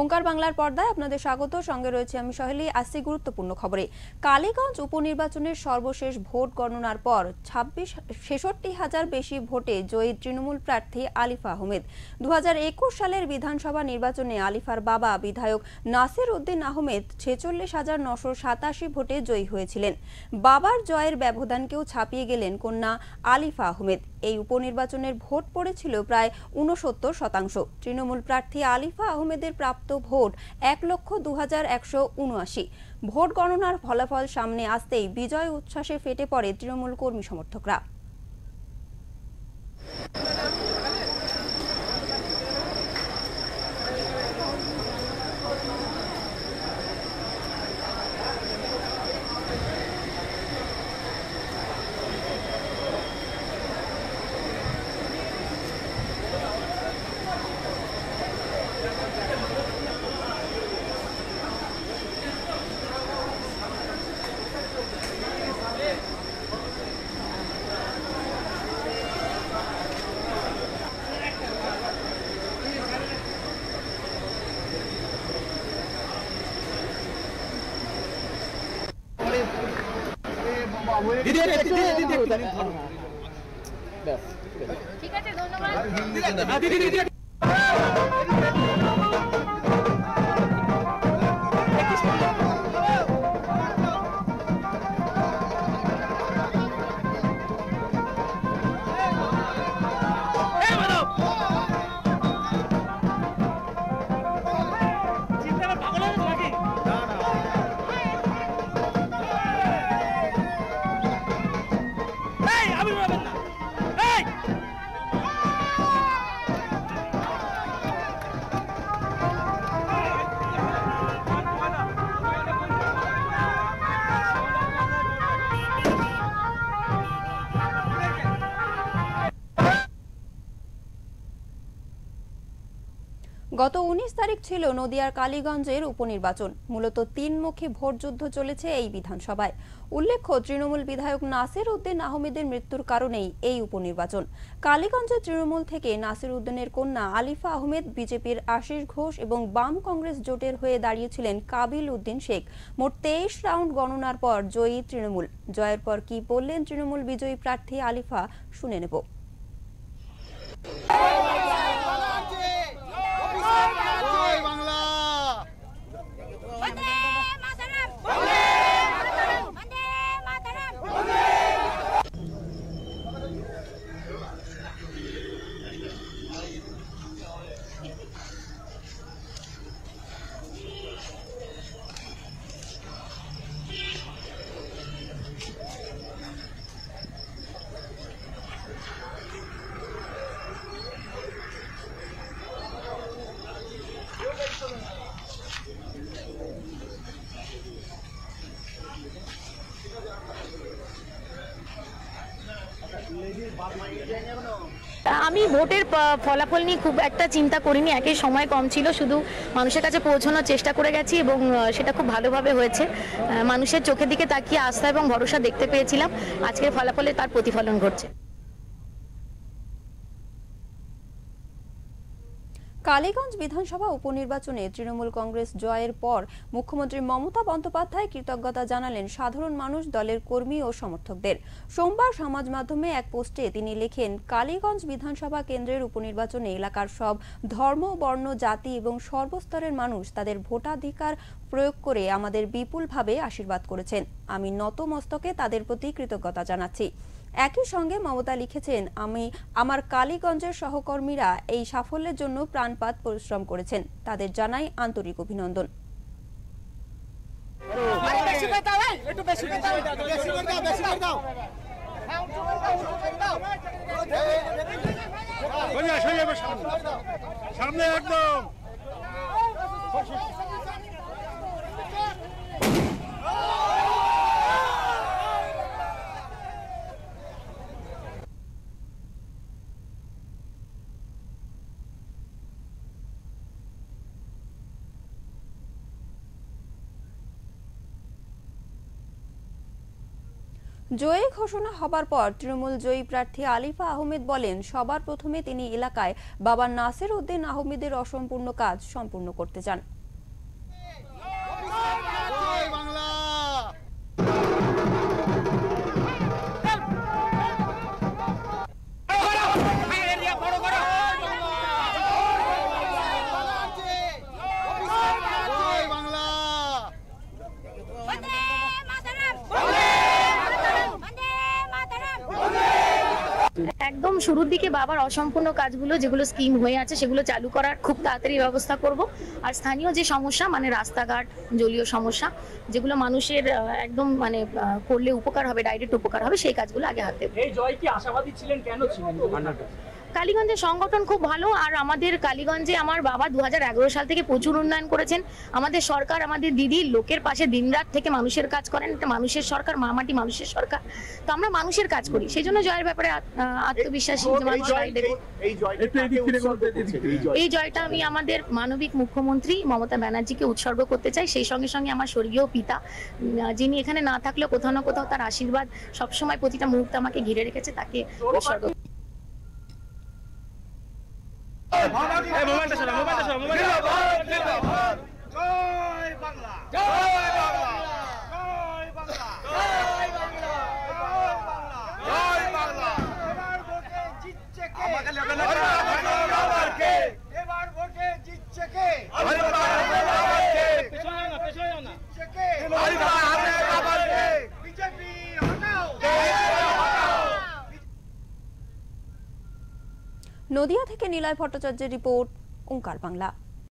ওঙ্কার বাংলার পর্দায় আপনাদের স্বাগত। সঙ্গে রয়েছে আমি সহেলি। আসছি গুরুত্বপূর্ণ খবরে। কালীগঞ্জ উপনির্বাচনের সর্বশেষ ভোট গণনার পর ৬৬,০০০ বেশি ভোটে জয়ী তৃণমূল প্রার্থী আলিফা আহমেদ। ২০২১ সালের বিধানসভা নির্বাচনে আলিফার বাবা বিধায়ক নাসির উদ্দিন আহমেদ ৪৬,৯৮৭ ভোটে জয়ী হয়েছিলেন। বাবার জয়ের ব্যবধানকেও ছাপিয়ে গেলেন কন্যা আলিফা আহমেদ। এই উপনির্বাচনের ভোট পড়েছিল প্রায় ৬৯%। তৃণমূল প্রার্থী আলিফা আহমেদের প্রাপ্ত ভোট ১,০২,১৭৯। ভোট গণনার ফলাফল সামনে আসতেই বিজয় উচ্ছ্বাসে ফেটে পড়ে তৃণমূল কর্মী সমর্থকরা। ঠিক আছে, ধন্যবাদ। গত ১৯ তারিখ ছিল নদিয়ার কালীগঞ্জের উপনির্বাচন। মূলত তিনমুখী ভোটযুদ্ধ চলেছে এই বিধানসভায়। উল্লেখ্য, তৃণমূল বিধায়ক নাসির উদ্দিন আহমেদের মৃত্যুর কারণেই এই উপনির্বাচন। কালীগঞ্জের তৃণমূল থেকে নাসির উদ্দিনের কন্যা আলিফা আহমেদ, বিজেপির আশিস ঘোষ এবং বাম কংগ্রেস জোটের হয়ে দাঁড়িয়েছিলেন কাবিল উদ্দিন শেখ। মোট ২৩ রাউন্ড গণনার পর জয়ী তৃণমূল। জয়ের পর কি বললেন তৃণমূল বিজয়ী প্রার্থী আলিফা, শুনে নেব। আমি ভোটের ফলাফল নিয়ে খুব একটা চিন্তা করিনি। একই সময় কম ছিল, শুধু মানুষের কাছে পৌঁছানোর চেষ্টা করে গেছি এবং সেটা খুব ভালোভাবে হয়েছে। মানুষের চোখের দিকে তাকিয়ে আস্থা এবং ভরসা দেখতে পেয়েছিলাম। আজকের ফলাফলে তার প্রতিফলন ঘটছে। কালীগঞ্জ বিধানসভা উপনির্বাচনে তৃণমূল কংগ্রেস জয়ের পর মুখ্যমন্ত্রী মমতা বন্দ্যোপাধ্যায় কৃতজ্ঞতা জানালেন সাধারণ মানুষ, দলের কর্মী ও সমর্থকদের। সোমবার সমাজ মাধ্যমে এক পোস্টে তিনি লেখেন, কালীগঞ্জ বিধানসভা কেন্দ্রের উপনির্বাচনে এলাকার সব ধর্ম, বর্ণ, জাতি এবং সর্বস্তরের মানুষ তাদের ভোটাধিকার প্রয়োগ করে আমাদের বিপুলভাবে আশীর্বাদ করেছেন। আমি নতমস্তকে তাদের প্রতি কৃতজ্ঞতা জানাচ্ছি। একই সঙ্গে মমতা লিখেছেন, আমার কালীগঞ্জের সহকর্মীরা এই সাফল্যের জন্য প্রাণপাত পরিশ্রম করেছেন, তাদের জানাই আন্তরিক অভিনন্দন। সামনে একদম জয়ী ঘোষণা হবার পর তৃণমূল জয়ী প্রার্থী আলিফা আহমেদ বলেন, সবার প্রথমে তিনি এলাকায় বাবা নাসির উদ্দিন আহমেদের অসম্পূর্ণ কাজ সম্পূর্ণ করতে চান। একদম শুরুর দিকে বাবার অসম্পূর্ণ কাজগুলো যেগুলো স্কিম হয়ে আছে সেগুলো চালু করার খুব তাড়াতাড়ি ব্যবস্থা করব। আর স্থানীয় যে সমস্যা মানে রাস্তাঘাট, জলীয় সমস্যা, যেগুলো মানুষের একদম মানে করলে উপকার হবে, ডাইরেক্ট উপকার হবে, সেই কাজগুলো আগে হাত দেব। এই জয় কি আশাবাদী ছিলেন, কেন ছিলেন? কালীগঞ্জের সংগঠন খুব ভালো, আর আমাদের কালীগঞ্জে আমার বাবা 2011 সাল থেকে প্রচুর উন্নয়ন করেছেন। আমাদের সরকার, আমাদের দিদি লোকের পাশে দিনরাত থেকে মানুষের কাজ করেন। এটা মানুষের সরকার, মামাটি মানুষের সরকার, তো আমরা মানুষের কাজ করি, সেই জন্য জয়ের ব্যাপারে আত্মবিশ্বাসী। এই জয়টা আমি আমাদের মানবিক মুখ্যমন্ত্রী মমতা ব্যানার্জিকে উৎসর্গ করতে চাই। সেই সঙ্গে সঙ্গে আমার স্বর্গীয় পিতা, যিনি এখানে না থাকলেও কোথাও না কোথাও তার আশীর্বাদ সবসময় প্রতিটা মুহূর্তে আমাকে ঘিরে রেখেছে, তাকে উৎসর্গ। নদিয়া থেকে নিলয় ভট্টাচার্যের রিপোর্ট, ওঙ্কার বাংলা।